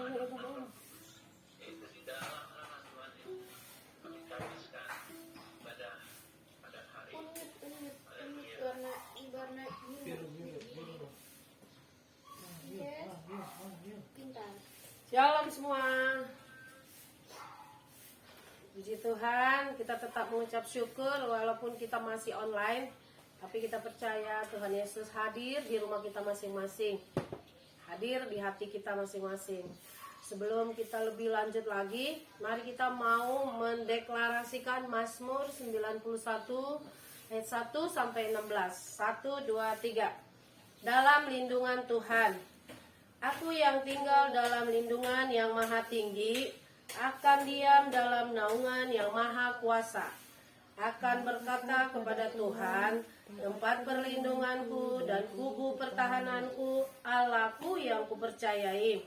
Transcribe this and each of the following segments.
Itu di dalam nama Tuhan itu kami habiskan pada hari ini. warna biru. Pintar. Shalom semua. Puji Tuhan, kita tetap mengucap syukur walaupun kita masih online, tapi kita percaya Tuhan Yesus hadir di rumah kita masing-masing, hadir di hati kita masing-masing. Sebelum kita lebih lanjut lagi, mari kita mau mendeklarasikan Mazmur 91 ayat 1 sampai 16. 1, 2, 3. Dalam lindungan Tuhan, aku yang tinggal dalam lindungan yang maha tinggi, akan diam dalam naungan yang maha kuasa. Akan berkata kepada Tuhan, tempat perlindunganku dan kubu pertahananku, Allahku yang kupercayai.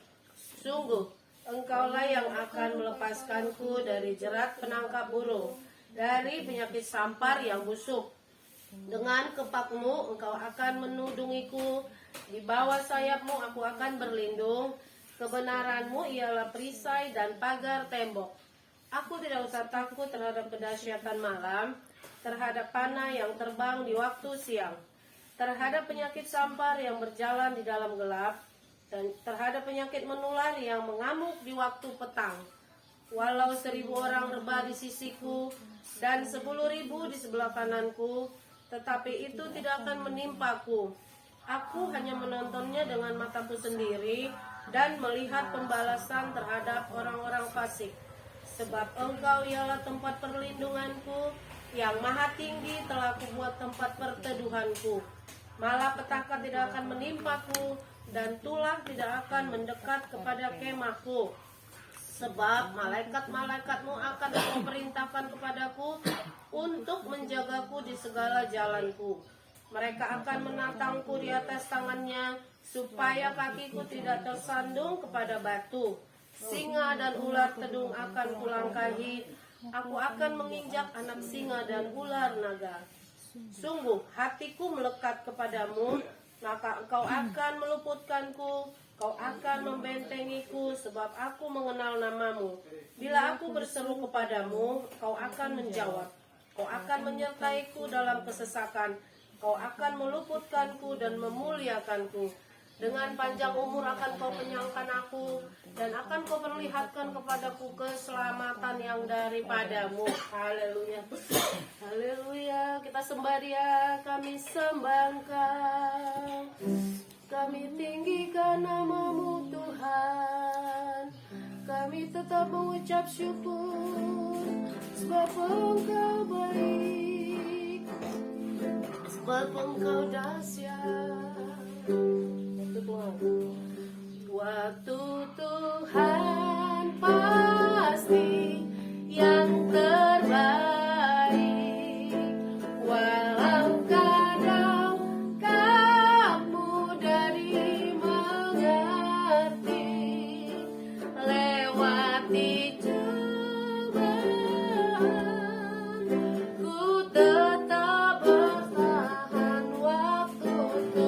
Sungguh, Engkaulah yang akan melepaskanku dari jerat penangkap burung, dari penyakit sampar yang busuk. Dengan kepakmu Engkau akan menudungiku, di bawah sayapmu aku akan berlindung. Kebenaranmu ialah perisai dan pagar tembok. Aku tidak usah takut terhadap kedahsyatan malam, terhadap panah yang terbang di waktu siang, terhadap penyakit sampar yang berjalan di dalam gelap, dan terhadap penyakit menular yang mengamuk di waktu petang. Walau 1.000 orang rebah di sisiku dan 10.000 di sebelah kananku, tetapi itu tidak akan menimpaku. Aku hanya menontonnya dengan mataku sendiri dan melihat pembalasan terhadap orang-orang fasik. Sebab Engkau ialah tempat perlindunganku, yang maha tinggi telah kubuat tempat perteduhanku. Malapetaka tidak akan menimpaku, dan tulah tidak akan mendekat kepada kemahku. Sebab malaikat-malaikatmu akan Kau perintahkan kepadaku untuk menjagaku di segala jalanku. Mereka akan menatangku di atas tangannya, supaya kakiku tidak tersandung kepada batu. Singa dan ular tedung akan kulangkahi. Aku akan menginjak anak singa dan ular naga. Sungguh hatiku melekat kepadamu, maka Engkau akan meluputkanku. Kau akan membentengiku, sebab aku mengenal namamu. Bila aku berseru kepadamu, Kau akan menjawab. Kau akan menyertaiku dalam kesesakan. Kau akan meluputkanku dan memuliakanku. Dengan panjang umur akan Kau kenyangkan aku, dan akan Kau perlihatkan kepadaku keselamatan yang daripadamu. Haleluya. Haleluya. Kita sembah Dia, kami sembah Engkau. Kami tinggikan namamu Tuhan. Kami tetap mengucap syukur, sebab Engkau baik, sebab Engkau dahsyat. Waktu Tuhan pasti yang terbaik. Walau kadang kamu dari mengerti, lewati cobaan, ku tetap bertahan waktu Tuhan.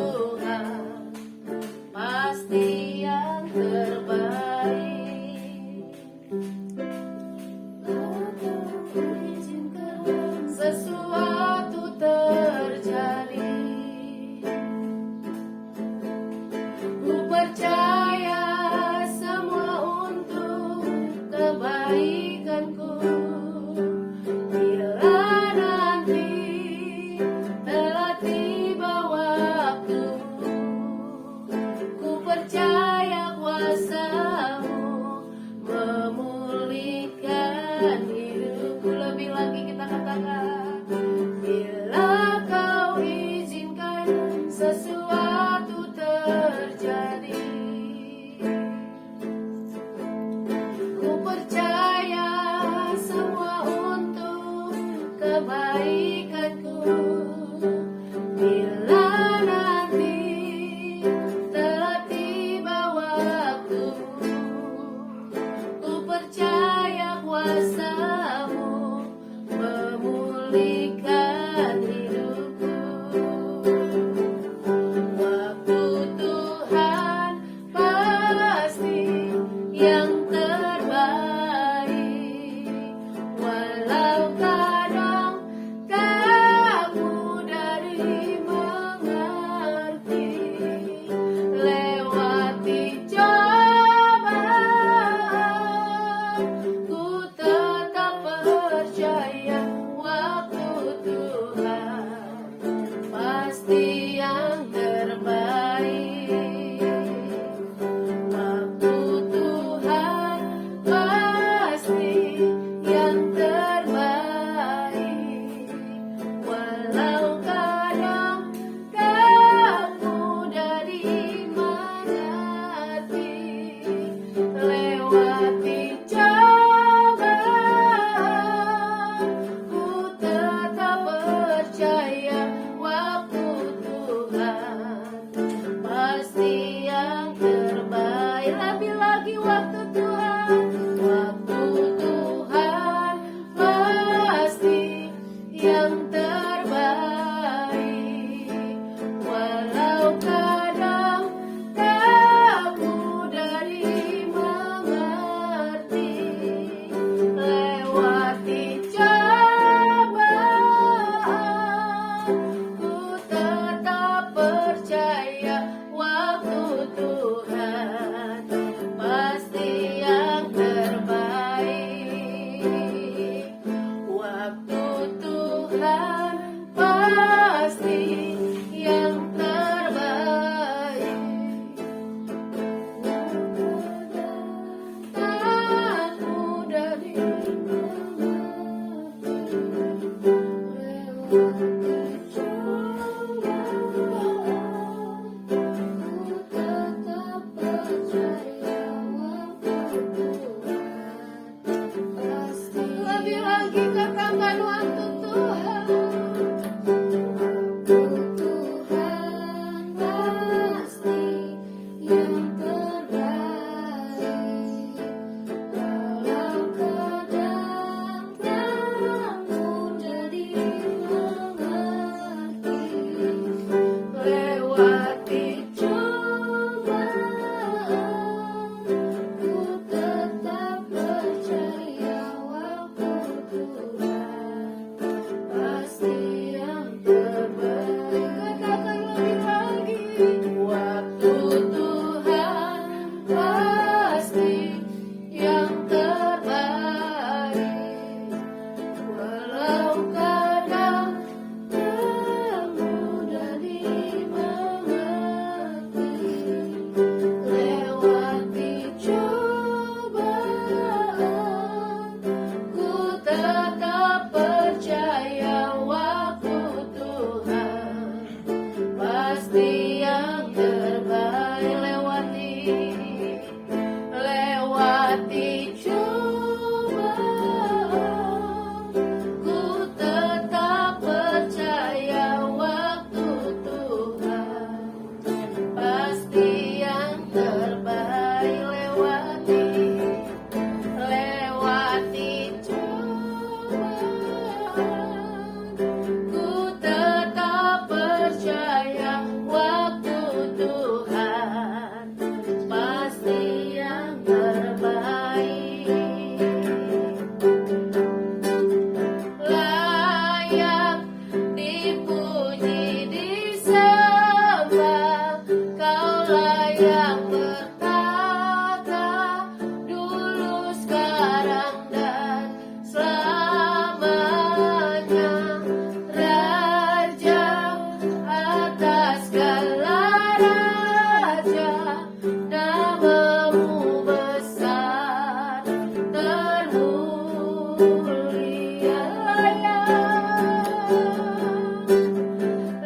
Waktu Tuhan pasti yang terbaik, walau kadang tak mudah dimengerti. Lewati cobaan, ku tetap percaya waktu Tuhan pasti yang terbaik. Lewati cobaan, ku tetap percaya waktu Tuhan pasti yang terbaik. Lewati cobaan, ku tetap percaya waktu Tuhan pasti yang terbaik. Layak dipuji, disembah, Kaulah yang bertata dulu, sekarang, dan selamanya. Raja atas segala raja, namamu besar termulia.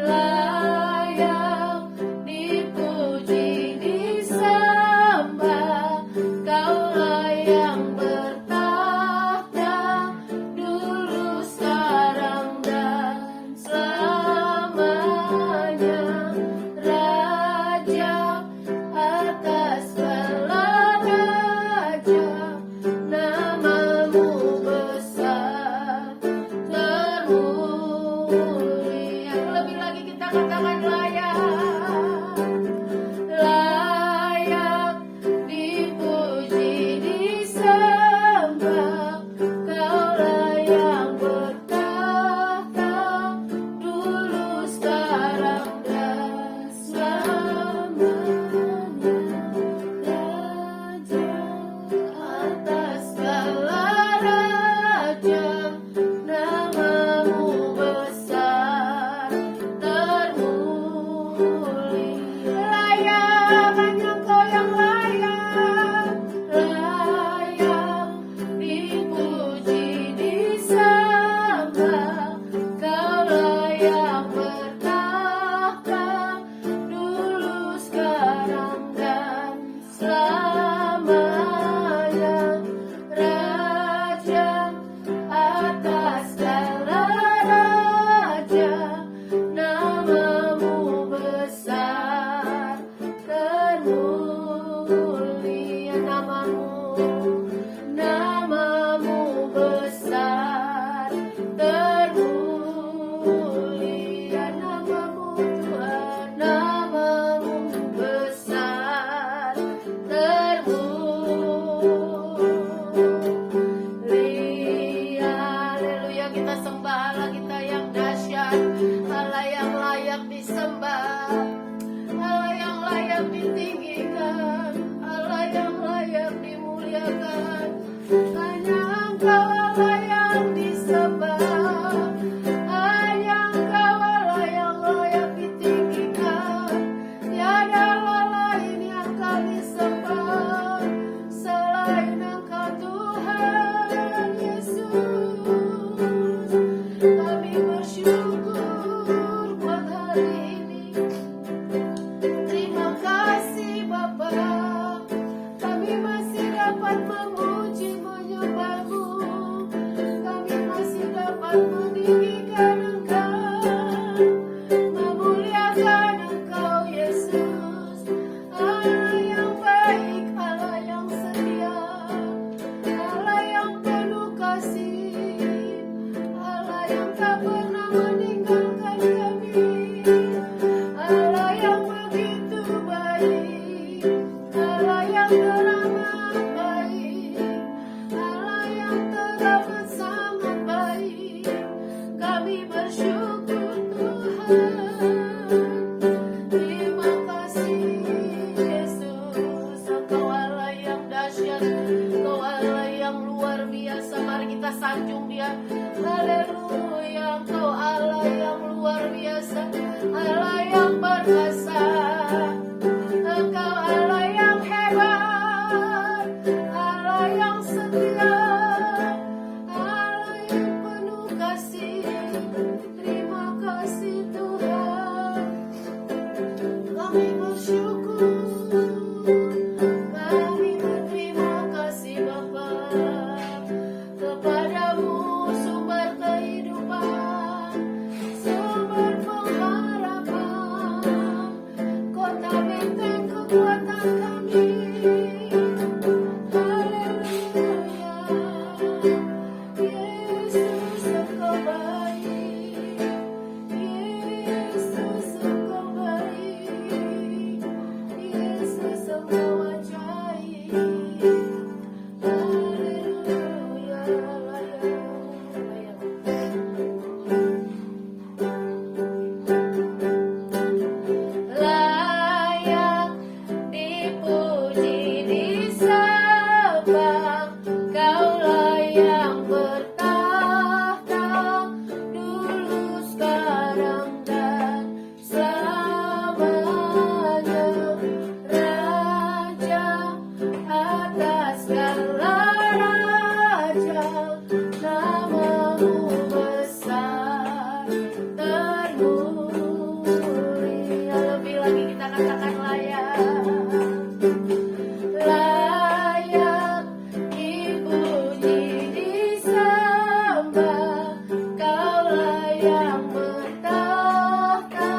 Layak dipuji, disembah, katakan layak. Layak dipuji disembah, Kaulah yang bertahta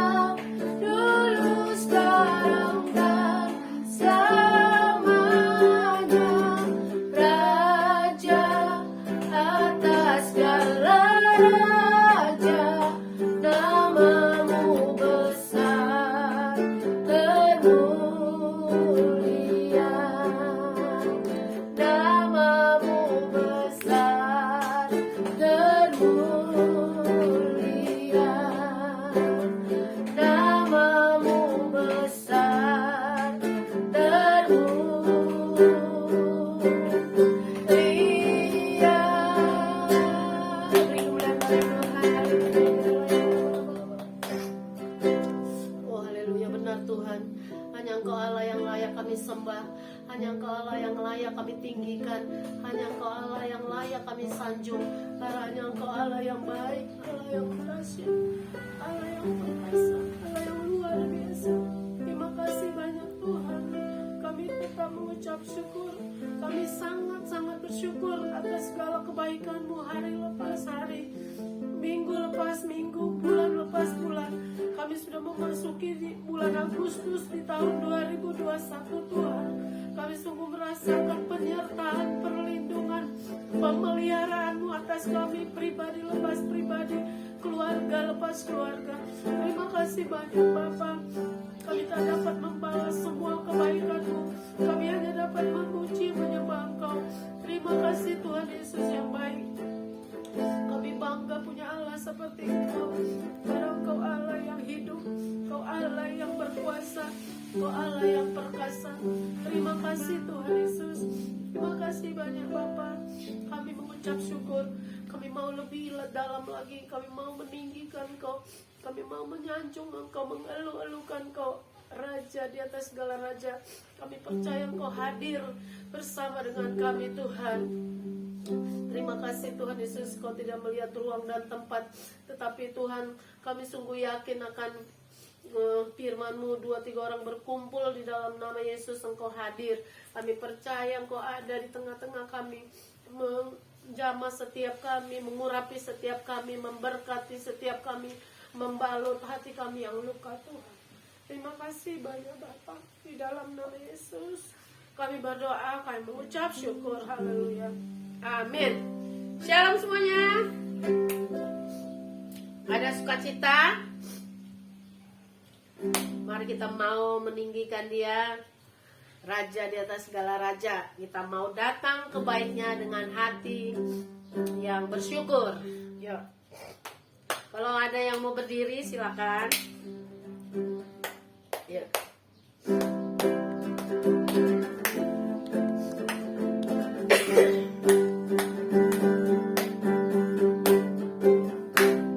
dulu sekarang dan selamanya, Raja atas segala raja, namamu besar termulia, namamu besar termulia, namamu besar termulia. Oh haleluya, benar Tuhan. Hanya Engkau Allah yang layak kami sembah, hanya Engkau Allah yang layak kami tinggikan, hanya Engkau Allah yang layak kami sanjung. Hanya Engkau Allah yang baik, Allah yang dahsyat, Allah yang perkasa, Allah yang luar biasa. Terima kasih banyak Tuhan. Kami tetap mengucap syukur. Kami sangat-sangat bersyukur atas segala kebaikan-Mu hari lepas hari, minggu lepas minggu, bulan lepas bulan. Kami sudah memasuki di bulan Agustus di tahun 2021 Tuhan. Kami sungguh merasakan penyertaan, perlindungan, pemeliharaan-Mu atas kami pribadi lepas pribadi, keluarga lepas keluarga. Terima kasih banyak Bapa. Kami tak dapat membalas semua kebaikan-Mu. Kami hanya dapat memuji, menyembah Engkau. Terima kasih Tuhan Yesus yang baik. Kami bangga punya Allah seperti Engkau. Karena Engkau Allah yang hidup, Engkau Allah yang berkuasa, Engkau Allah yang perkasa. Terima kasih Tuhan Yesus. Terima kasih banyak Bapa. Kami mengucap syukur. Kami mau lebih dalam lagi. Kami mau meninggikan Engkau. Kami mau menyanjung Engkau, mengeluh-elukan Engkau, Raja di atas segala raja. Kami percaya Engkau hadir bersama dengan kami Tuhan. Terima kasih Tuhan Yesus, Kau tidak melihat ruang dan tempat, tetapi Tuhan, kami sungguh yakin akan firman-Mu. 2-3 orang berkumpul di dalam nama Yesus, Engkau hadir. Kami percaya Engkau ada di tengah-tengah kami, menjamah setiap kami, mengurapi setiap kami, memberkati setiap kami, membalut hati kami yang luka Tuhan. Terima kasih banyak Bapa, di dalam nama Yesus kami berdoa, kami mengucap syukur. Haleluya, amin. Shalom semuanya. Ada sukacita, mari kita mau meninggikan Dia, Raja di atas segala raja. Kita mau datang ke baik-Nya dengan hati yang bersyukur. Yuk. Kalau ada yang mau berdiri silakan. Yuk.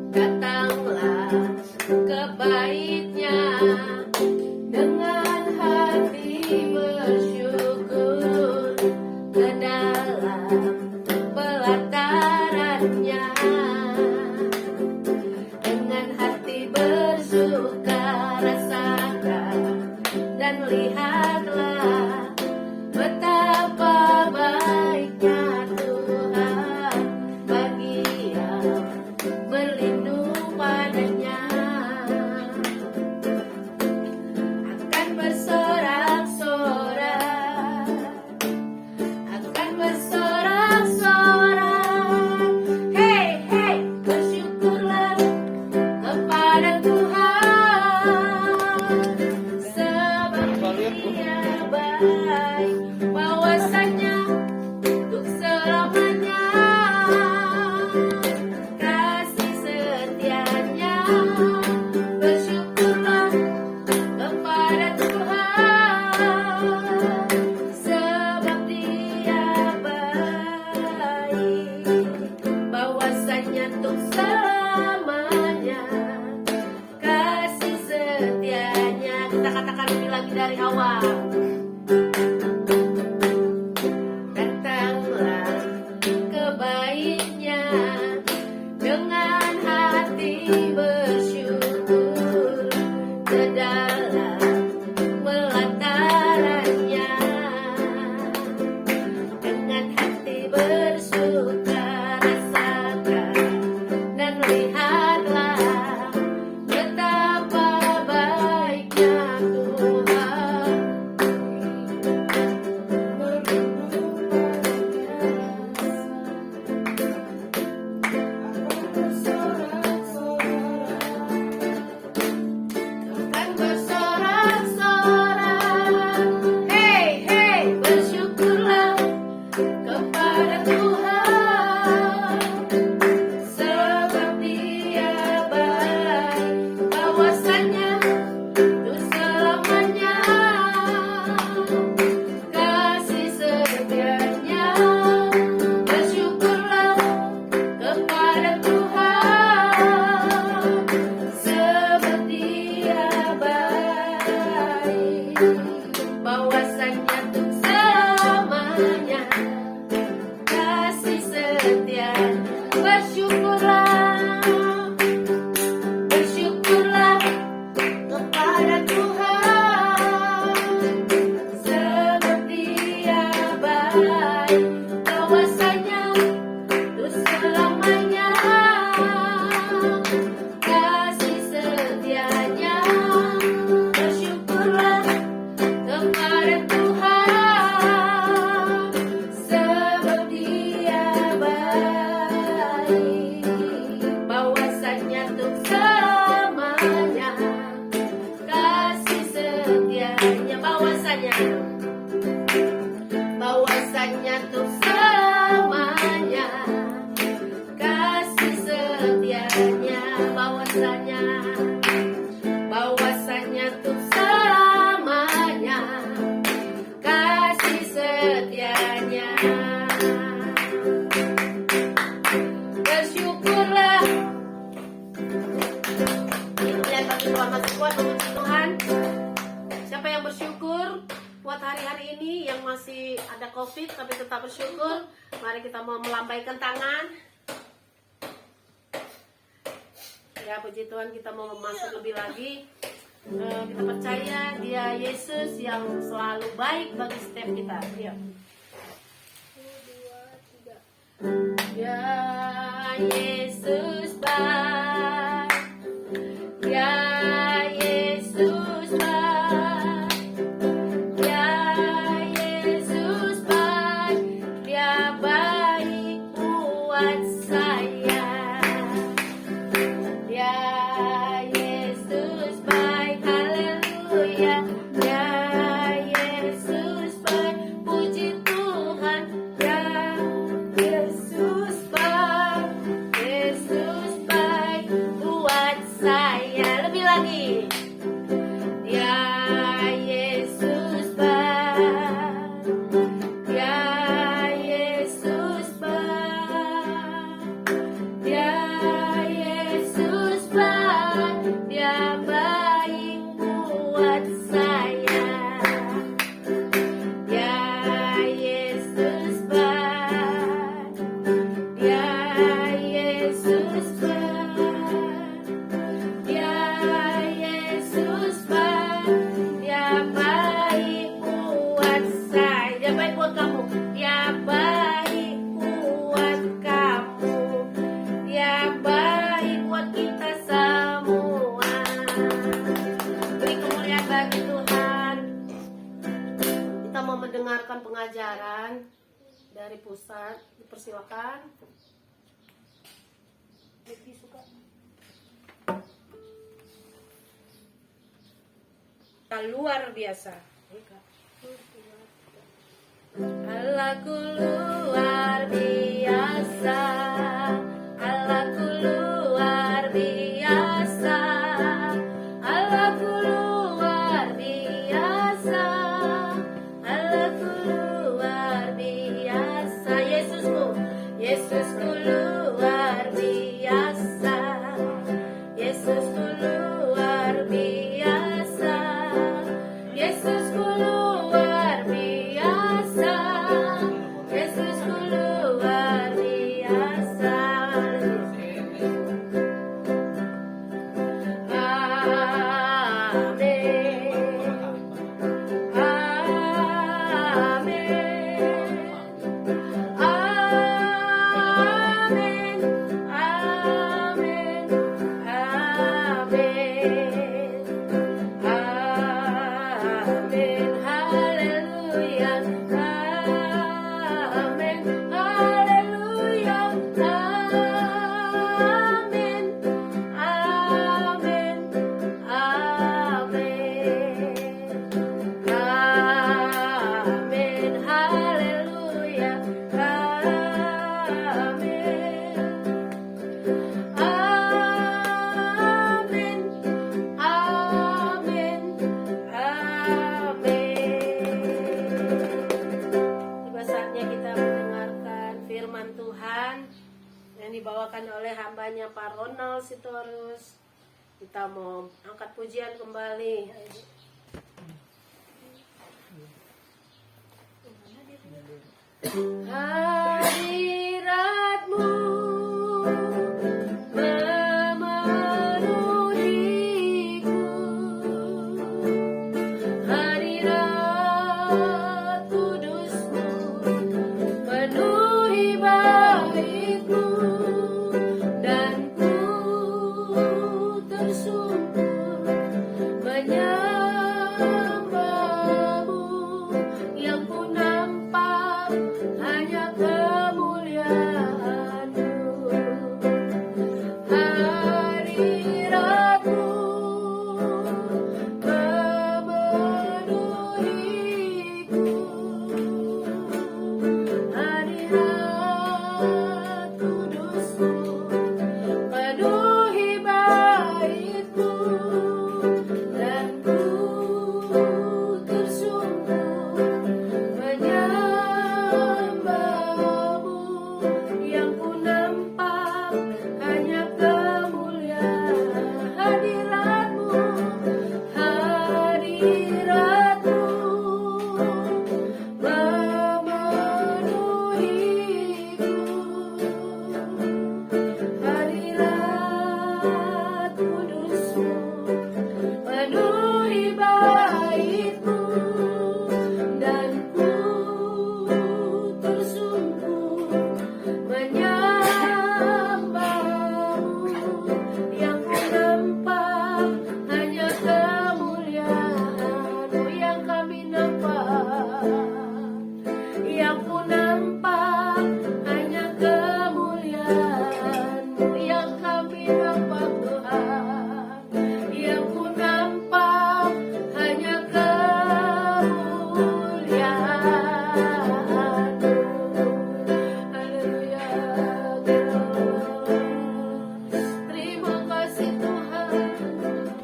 Datanglah ke bait-Nya dengan hati bersyukur, ke dalam pelataran-Nya dengan hati bersuka, rasakan dan lihatlah betapa baiknya Tuhan bagi yang berlindung padanya. Akan bersorak-sorak, akan bersorak-sorak. Hey, hey, bersyukurlah kepada Tuhan, sebab Dia baik, bahwasanya untuk selamanya kasih setianya. Bersyukurlah kepada Tuhan, sebab Dia baik, bahwasanya untuk selamanya kasih setianya. Kita katakan lebih lagi dari awal. Datanglah ke bait-Nya dengan hati bersyukur, ke dalam bahwasanya untuk selamanya kasih setia. Bersyukurlah, bersyukurlah kepada Tuhan, sebab Dia baik, bahwasanya untuk selamanya kasih setianya. Bersyukurlah kepada Tuhan, sebab Dia baik, bahwasanya untuk selamanya kasih setianya. Bahwasanya untuk selamanya kasih setianya. Bahwasanya untuk selamanya kasih setianya. Bersyukurlah. Lihat bagi Tuhan masih kuat memuji Tuhan. Siapa yang bersyukur buat hari-hari ini yang masih ada COVID tapi tetap bersyukur? Mari kita mau melambaikan tangan. Ya, puji Tuhan, kita mau masuk lebih lagi. Kita percaya Dia Yesus yang selalu baik bagi setiap kita. Ya. 1, 2, 3. Ya Yesus baik, ya Yesus baik, ya Yesus baik, Dia baik buat saya. Ya Yesus baik, haleluya. Ya Yesus baik, puji Tuhan. Ya Yesus baik, Yesus baik buat saya. Lebih lagi. Ya Yesus baik, ya Yesus baik, ya Yesus baik, Dia baik buat saya. Ya Yesus baik, ya Yesus baik, ya Yesus baik, Dia baik buat saya. Dia baik buat kamu. Dia baik buat kamu. Dia baik buat kita semua. Beri kemuliaan bagi Tuhan. Kita mau mendengarkan pengajaran dari pusat. Dipersilakan. Lebih suka. Luar biasa. Allahku luar biasa, Allahku luar biasa, Allahku luar biasa, Allahku luar biasa. Yesusku, Yesusku luar biasa, Yesusku luar biasa, Yesusku luar biasa, Yesusku luar biasa. dibawakan oleh hambanya Pak Ronald Sitorus. Kita mau angkat pujian kembali. nampak, yang ku nampak hanya kemuliaan-Mu yang kami nampak Tuhan, yang ku nampak hanya kemuliaan-Mu. Haleluya. Terima kasih Tuhan,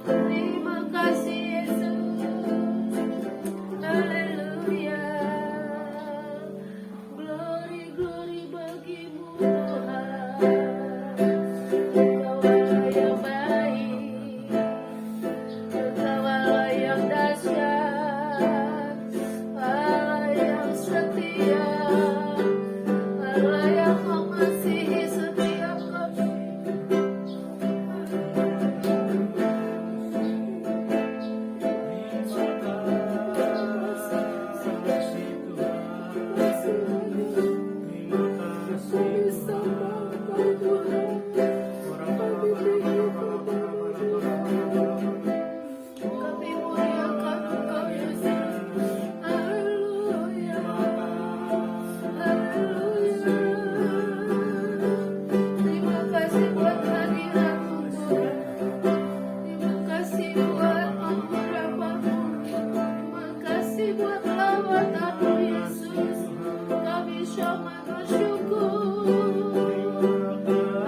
terima kasih Yesus. Haleluya. Glory, glory bagimu Tuhan. Engkaulah yang baik, Engkaulah yang dahsyat, Allah yang setia, Allah yang mengasihi setiap kami. Kami muliakan Engkau Yesus. Haleluya. Haleluya. Terima kasih buat hadirat-Mu Tuhan. Terima kasih buat anugerah-Mu. Terima kasih buat lawatan-Mu Yesus. Kami sangat bersyukur.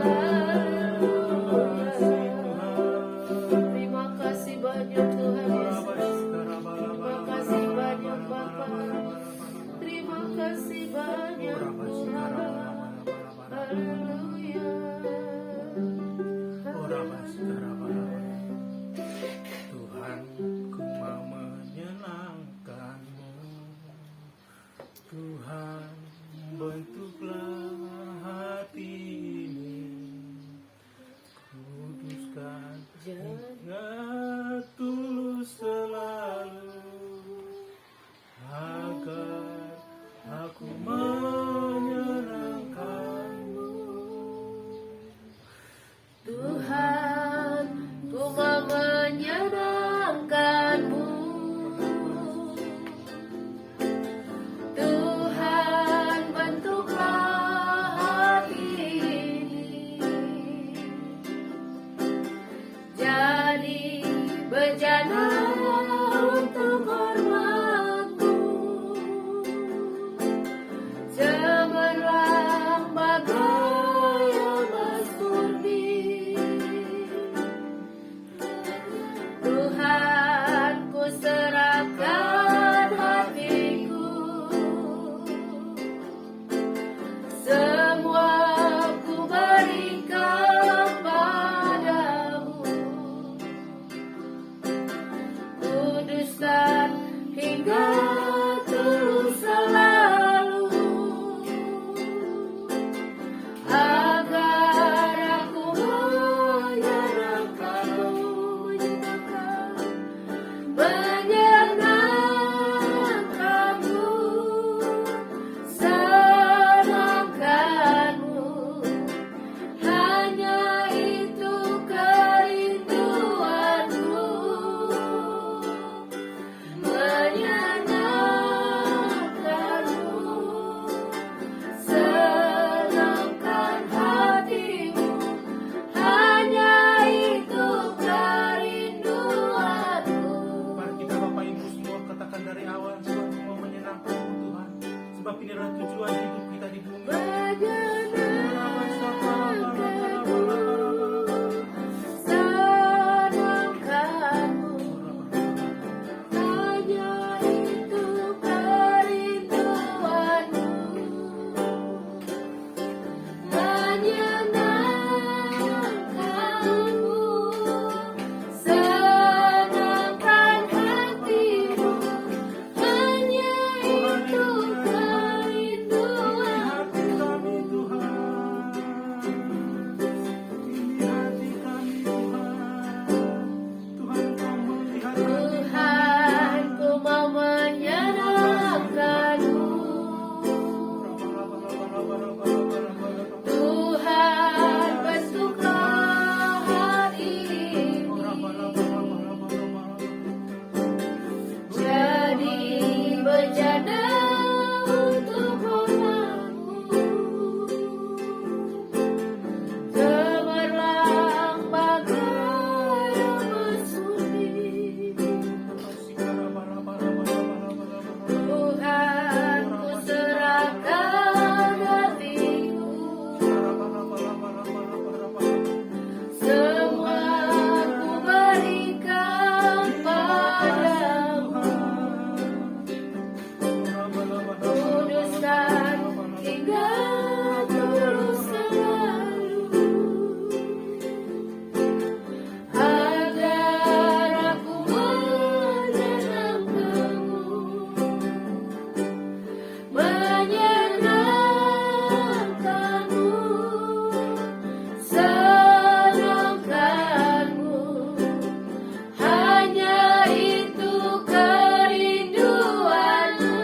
Haleluya. Terima kasih banyak Tuhan Yesus. Terima kasih banyak Bapa. Terima kasih banyak Tuhan. Haleluya. Tuhan, ku mau menyenangkan-Mu. Tuhan, bentuklah hati ini, kuduskan hingga tulus selalu, agar aku menyenangkan-Mu. Tuhan, ku mau menyenangkan-Mu. Tuhan, bentuklah hati ini jadi bejana untuk hormat-Mu, cemerlang bagai emas murni. Tuhan, ku serahkan hatiku, semua ku berikan padamu. Kuduskan hingga tulus selalu, agar aku menyenangkan-Mu, menyenangkan-Mu, senangkan-Mu. Hanya itu kerinduanku, menyenangkan-Mu, senangkan hatimu. Hanya itu kerinduanku. Mari kita Bapak Ibu semua katakan dari awal, Tuhan mau menyenangkan-Mu Tuhan, sebab ini adalah tujuan hidup kita di bumi. Senangkan-Mu, hanya itu kerinduanku, menyenangkan-Mu, senangkan hatimu. Hanya itu kerinduanku, Sarjana untuk rohmu, cemerlang bagai emas murni. Tuhan, ku serahkan hatiku, semua ku berikan padamu. Kuduskan hingga tulus selalu, agar aku menyenangkanmu, menyenangkanmu, senangkanmu. Hanya itu kerinduanku,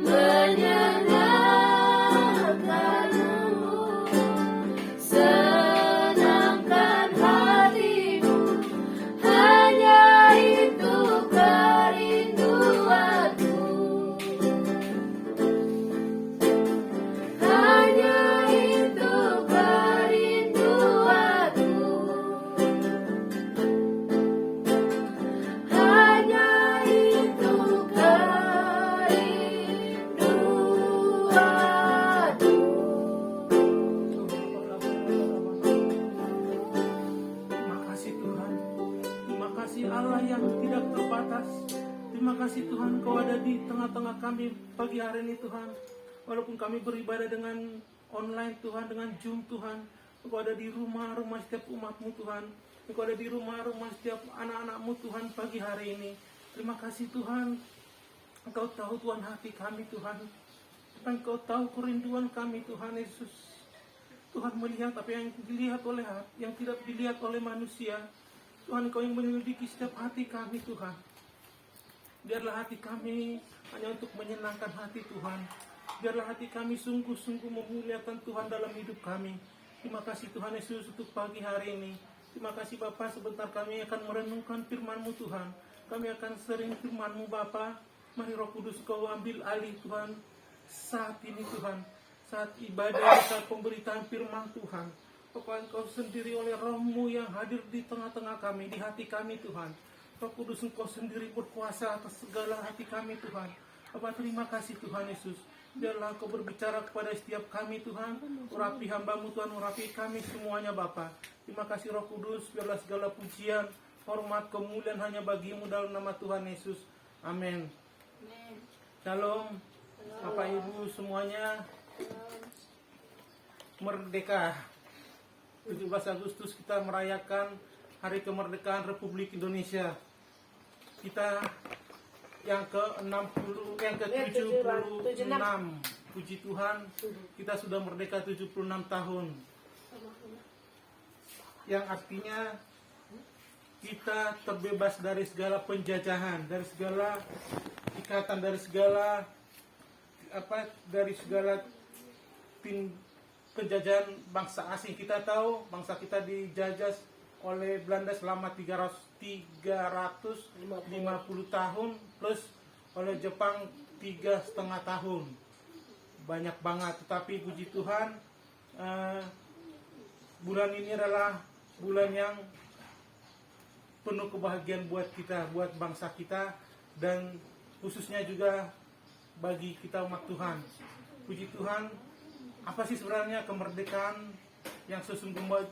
menyenangkanmu, senangkan hatimu. Hanya itu kerinduanku, hanya itu kerinduanku, hanya itu Terima kasih Tuhan. Terima kasih Allah yang tidak terbatas. Terima kasih Tuhan Kau ada di tengah-tengah kami pagi hari ini Tuhan. Walaupun kami beribadah dengan online Tuhan, dengan Zoom Tuhan, Engkau ada di rumah-rumah setiap umat-Mu Tuhan. Engkau ada di rumah-rumah setiap anak-anak-Mu Tuhan pagi hari ini. Terima kasih Tuhan. Engkau tahu Tuhan hati kami Tuhan. Engkau tahu kerinduan kami Tuhan Yesus. Tuhan melihat apa yang dilihat oleh yang tidak dilihat oleh manusia. Tuhan Engkau yang menyelidiki setiap hati kami Tuhan. Biarlah hati kami hanya untuk menyenangkan hati Tuhan. Biarlah hati kami sungguh-sungguh memuliakan Tuhan dalam hidup kami. Terima kasih Tuhan Yesus untuk pagi hari ini. Terima kasih Bapa, sebentar kami akan merenungkan firman-Mu Tuhan. Kami akan sering firman-Mu Bapa. Mari Roh Kudus Kau ambil alih Tuhan saat ini Tuhan. Saat ibadah, saat pemberitaan firman Tuhan. Bapak Engkau sendiri oleh Roh-Mu yang hadir di tengah-tengah kami, di hati kami Tuhan. Roh Kudus Engkau sendiri berkuasa atas segala hati kami Tuhan. Bapak terima kasih Tuhan Yesus. Biarlah Kau berbicara kepada setiap kami Tuhan. Urapi hamba-Mu Tuhan, urapi kami semuanya Bapa. Terima kasih Roh Kudus. Biarlah segala pujian, hormat, kemuliaan hanya bagi-Mu dalam nama Tuhan Yesus. Amin. Shalom. Bapak Ibu semuanya. Merdeka. 17 Agustus kita merayakan Hari Kemerdekaan Republik Indonesia. Kita yang ke-60, yang ke-76. Puji Tuhan, kita sudah merdeka 76 tahun. Yang artinya kita terbebas dari segala penjajahan, dari segala ikatan, dari segala penjajahan bangsa asing. Kita tahu bangsa kita dijajah oleh Belanda selama 350 tahun, plus oleh Jepang 3,5 tahun. Banyak banget, tetapi puji Tuhan, bulan ini adalah bulan yang penuh kebahagiaan buat kita, buat bangsa kita, dan khususnya juga bagi kita umat Tuhan. Puji Tuhan, apa sih sebenarnya kemerdekaan yang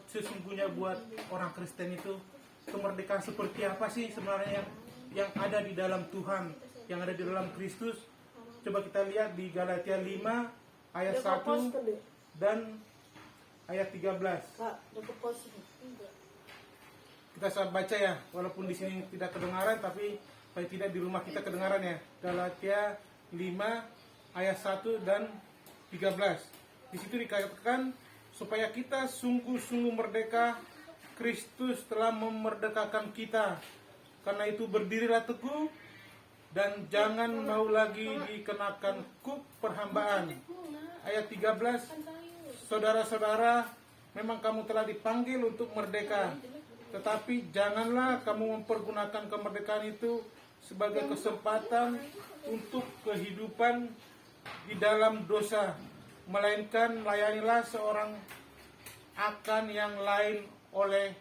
sesungguhnya buat orang Kristen itu? Kemerdekaan seperti apa sih sebenarnya yang ada di dalam Tuhan, yang ada di dalam Kristus? Coba kita lihat di Galatia 5 ayat 1 dan ayat 13. Kita saat baca ya, walaupun di sini tidak kedengaran, tapi paling tidak di rumah kita kedengaran ya. Galatia 5 ayat 1 dan 13. Di situ dikatakan supaya kita sungguh-sungguh merdeka, Kristus telah memerdekakan kita. Karena itu berdirilah teguh dan jangan mau lagi dikenakan kuk perhambaan. Ayat 13, saudara-saudara, memang kamu telah dipanggil untuk merdeka, tetapi janganlah kamu mempergunakan kemerdekaan itu sebagai kesempatan untuk kehidupan di dalam dosa, melainkan layanilah seorang akan yang lain oleh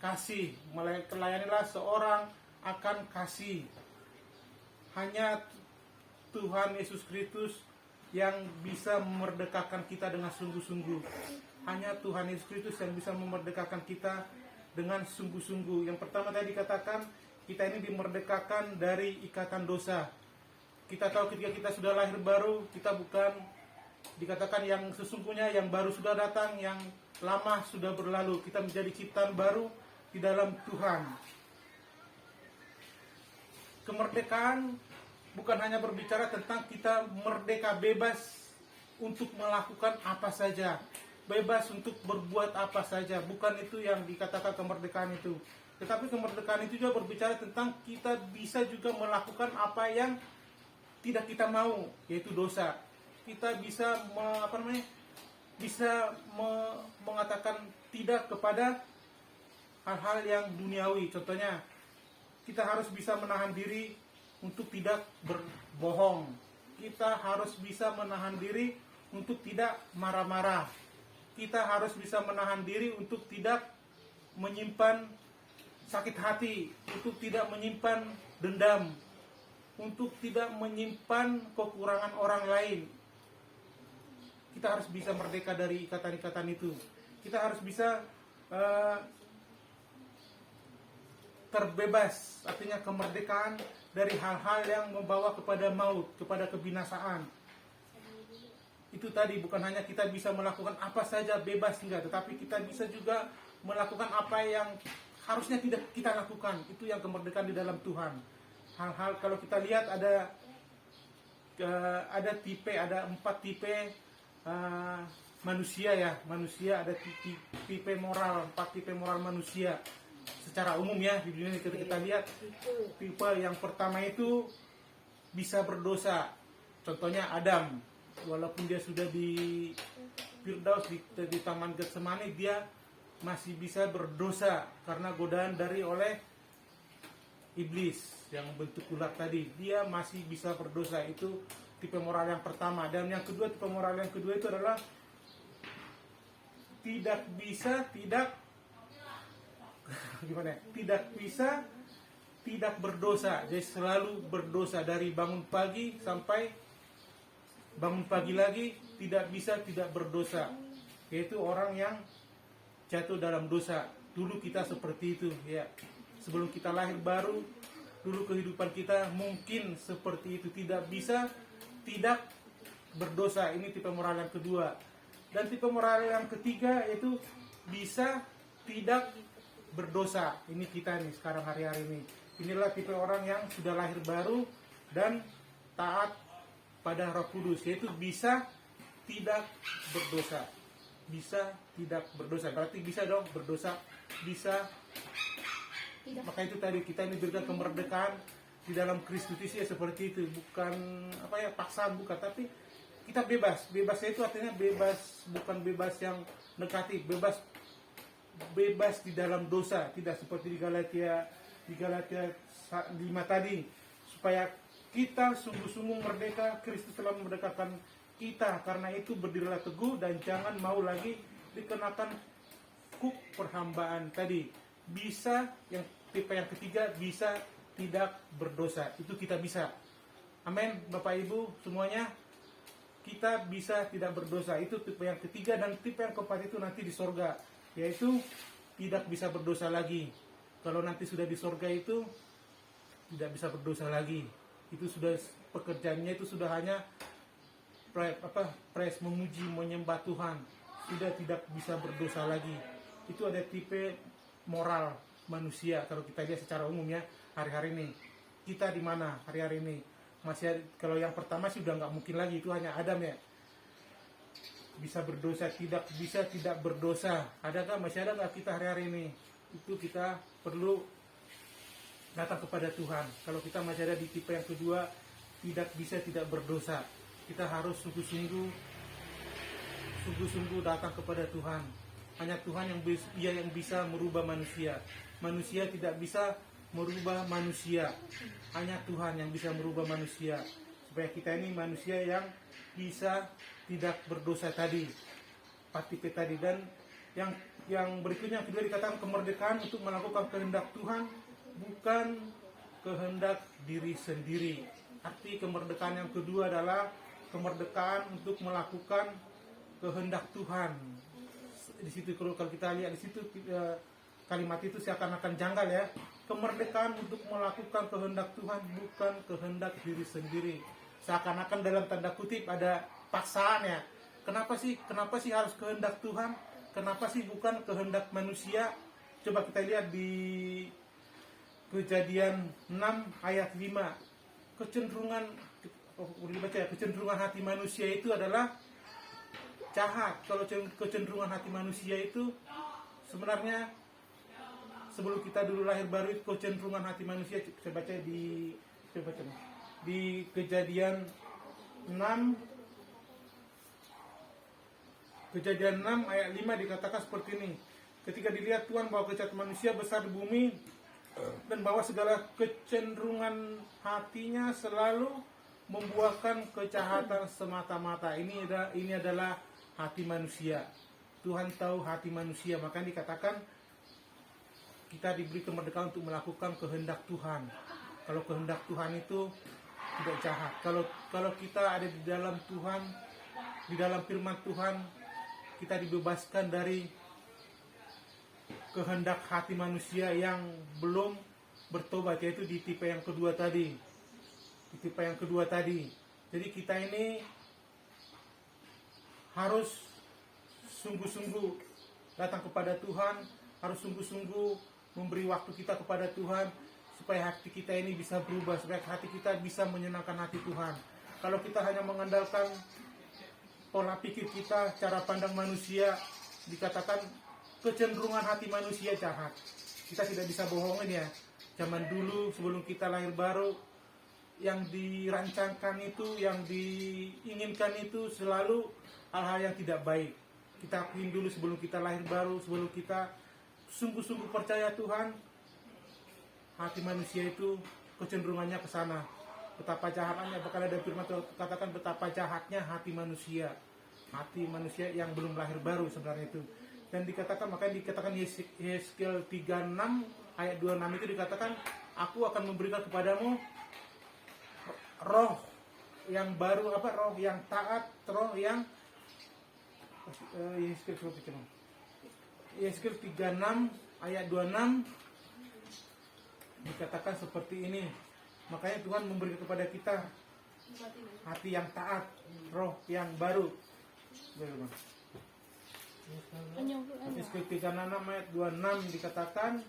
kasih, melainkan layanilah seorang akan kasih. Hanya Tuhan Yesus Kristus yang bisa memerdekakan kita dengan sungguh-sungguh. Hanya Tuhan Yesus Kristus yang bisa memerdekakan kita dengan sungguh-sungguh. Yang pertama tadi dikatakan, kita ini dimerdekakan dari ikatan dosa. Kita tahu ketika kita sudah lahir baru, kita bukan dikatakan yang sesungguhnya, yang baru sudah datang, yang lama sudah berlalu. Kita menjadi ciptaan baru di dalam Tuhan. Kemerdekaan bukan hanya berbicara tentang kita merdeka bebas untuk melakukan apa saja, bebas untuk berbuat apa saja. Bukan itu yang dikatakan kemerdekaan itu. Tetapi kemerdekaan itu juga berbicara tentang kita bisa juga melakukan apa yang tidak kita mau, yaitu dosa. Kita bisa mengatakan tidak kepada hal-hal yang duniawi. Contohnya, kita harus bisa menahan diri untuk tidak berbohong. Kita harus bisa menahan diri untuk tidak marah-marah. Kita harus bisa menahan diri untuk tidak menyimpan sakit hati, untuk tidak menyimpan dendam, untuk tidak menyimpan kekurangan orang lain. Kita harus bisa merdeka dari ikatan-ikatan itu. Kita harus bisa terbebas, artinya kemerdekaan dari hal-hal yang membawa kepada maut, kepada kebinasaan. Itu tadi, bukan hanya kita bisa melakukan apa saja bebas enggak, tetapi kita bisa juga melakukan apa yang harusnya tidak kita lakukan. Itu yang kemerdekaan di dalam Tuhan. Hal-hal, kalau kita lihat ada 4 tipe manusia ya. Manusia ada tipe moral, 4 tipe moral manusia. Secara umum ya, di dunia ini kita lihat, tipe yang pertama itu bisa berdosa. Contohnya Adam, walaupun dia sudah di Firdaus, di Taman Getsemani, dia masih bisa berdosa karena godaan oleh iblis yang bentuk ular tadi. Dia masih bisa berdosa. Itu tipe moral yang pertama. Dan yang kedua, tipe moral yang kedua itu adalah tidak berdosa. Jadi selalu berdosa dari bangun pagi sampai bangun pagi lagi, tidak bisa tidak berdosa. Yaitu orang yang jatuh dalam dosa. Dulu kita seperti itu ya. Sebelum kita lahir baru, dulu kehidupan kita mungkin seperti itu, tidak bisa tidak berdosa. Ini tipe moral yang kedua. Dan tipe moral yang ketiga yaitu bisa tidak berdosa. Ini kita nih sekarang hari-hari ini. Inilah tipe orang yang sudah lahir baru dan taat pada Roh Kudus, yaitu bisa tidak berdosa. Bisa tidak berdosa. Berarti bisa dong berdosa. Bisa. Maka itu tadi, kita ini berikan kemerdekaan di dalam Kristus ya, seperti itu. Bukan paksaan, bukan, tapi kita bebas. Bebasnya itu artinya bebas, bukan bebas yang negatif, bebas di dalam dosa, tidak seperti di Galatia 5 tadi. Supaya kita sungguh-sungguh merdeka, Kristus telah memerdekakan kita. Karena itu berdirilah teguh dan jangan mau lagi dikenakan kuk perhambaan tadi. Bisa, yang tipe yang ketiga, bisa tidak berdosa. Itu kita bisa. Amin, Bapak Ibu semuanya. Kita bisa tidak berdosa. Itu tipe yang ketiga. Dan tipe yang keempat itu nanti di sorga, yaitu tidak bisa berdosa lagi. Kalau nanti sudah di sorga itu tidak bisa berdosa lagi. Itu sudah pekerjaannya, itu sudah hanya praise, memuji, menyembah Tuhan. Sudah tidak bisa berdosa lagi. Itu ada tipe moral manusia. Kalau kita lihat secara umum ya, hari-hari ini kita di mana hari-hari ini? Masih, kalau yang pertama sih udah nggak mungkin lagi, itu hanya Adam ya. Bisa berdosa, tidak bisa tidak berdosa. Adakah, masih ada nggak kita hari-hari ini? Itu kita perlu datang kepada Tuhan. Kalau kita masih ada di tipe yang kedua, tidak bisa tidak berdosa, kita harus sungguh-sungguh datang kepada Tuhan. Hanya Tuhan yang bisa merubah manusia. Manusia tidak bisa merubah manusia. Hanya Tuhan yang bisa merubah manusia. Supaya kita ini manusia yang bisa tidak berdosa tadi. Patipe tadi. Dan yang berikutnya yang kedua dikatakan kemerdekaan untuk melakukan kehendak Tuhan, bukan kehendak diri sendiri. Arti kemerdekaan yang kedua adalah kemerdekaan untuk melakukan kehendak Tuhan. Di situ kalau kita lihat di situ kalimat itu seakan-akan janggal ya. Kemerdekaan untuk melakukan kehendak Tuhan, bukan kehendak diri sendiri. Seakan-akan dalam tanda kutip ada paksaannya. Kenapa sih harus kehendak Tuhan? Kenapa sih bukan kehendak manusia? Coba kita lihat di Kejadian 6 ayat 5. Kecenderungan hati manusia itu adalah jahat. Kalau kecenderungan hati manusia itu sebenarnya sebelum kita dulu lahir baru, itu kecenderungan hati manusia, saya baca di Kejadian 6 ayat 5 dikatakan seperti ini. Ketika dilihat Tuhan bahwa kejahatan manusia besar di bumi, dan bahwa segala kecenderungan hatinya selalu membuahkan kejahatan semata-mata. Ini adalah hati manusia. Tuhan tahu hati manusia, makanya dikatakan kita diberi kemerdekaan untuk melakukan kehendak Tuhan. Kalau kehendak Tuhan itu tidak jahat. Kalau kita ada di dalam Tuhan, di dalam firman Tuhan, kita dibebaskan dari kehendak hati manusia yang belum bertobat, yaitu di tipe yang kedua tadi. Jadi kita ini harus sungguh-sungguh datang kepada Tuhan, harus sungguh-sungguh memberi waktu kita kepada Tuhan, supaya hati kita ini bisa berubah, supaya hati kita bisa menyenangkan hati Tuhan. Kalau kita hanya mengandalkan pola pikir kita, cara pandang manusia, dikatakan kecenderungan hati manusia jahat. Kita tidak bisa bohongin ya. Zaman dulu sebelum kita lahir baru, yang dirancangkan itu, yang diinginkan itu selalu hal-hal yang tidak baik. Kita akuin dulu sebelum kita lahir baru, sebelum kita sungguh-sungguh percaya Tuhan, hati manusia itu kecenderungannya ke sana. Betapa jahatnya, bahkan ada firman katakan betapa jahatnya hati manusia yang belum lahir baru sebenarnya itu. Dan makanya dikatakan Yeskiel 36 ayat 26 itu dikatakan, aku akan memberikan kepadamu roh yang baru, roh yang taat, roh yang Yeskiel 36 ayat 26 dikatakan seperti ini. Makanya Tuhan memberikan kepada kita hati yang taat, roh yang baru. Yeskiel 36 ayat 26 dikatakan,